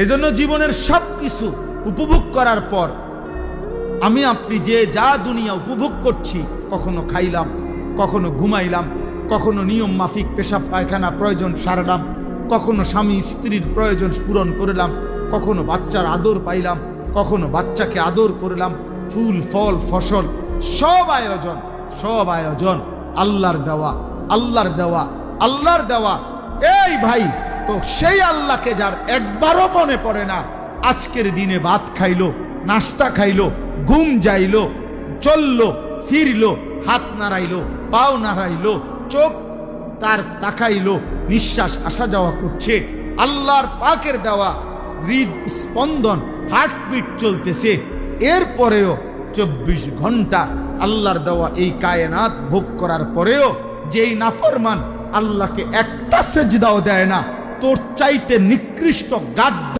এজন্য জীবনের সবকিছু উপভোগ করার পর আমি আপনি যে যা দুনিয়া উপভোগ করছি, কখনো খাইলাম, কখনো ঘুমাইলাম, কখনো নিয়ম মাফিক পেশাব পায়খানা প্রয়োজন সারলাম, কখনো স্বামী স্ত্রীর প্রয়োজন পূরণ করলাম, কখনো বাচ্চার আদর পাইলাম, কখনো বাচ্চাকে আদর করলাম, ফুল ফল ফসল সব আয়োজন আল্লাহর দেওয়া, আল্লাহর দেওয়া, আল্লাহর দেওয়া। এই ভাই, তো সেই আল্লাহকে যার একবারও মনে পড়ে না, আজকের দিনে ভাত খাইলো, নাস্তা খাইলো, ঘুম যাইলো, চললো, ফিরলো, হাত নাড়াইলো, পাও নাড়াইলো, চোখ তার তাকাইলো, নিঃশ্বাস আসা যাওয়া করছে, আল্লাহর পাকের দেওয়া হৃদ স্পন্দন, হার্টবিট চলতেছে, এরপরেও 24 ঘন্টা আল্লাহর দেওয়া এই কায়নাত ভোগ করার পরেও যেই নাফরমান আল্লাহকে একটা সেজদাও দেয় না, তোর চাইতে নিকৃষ্ট গাদ্দার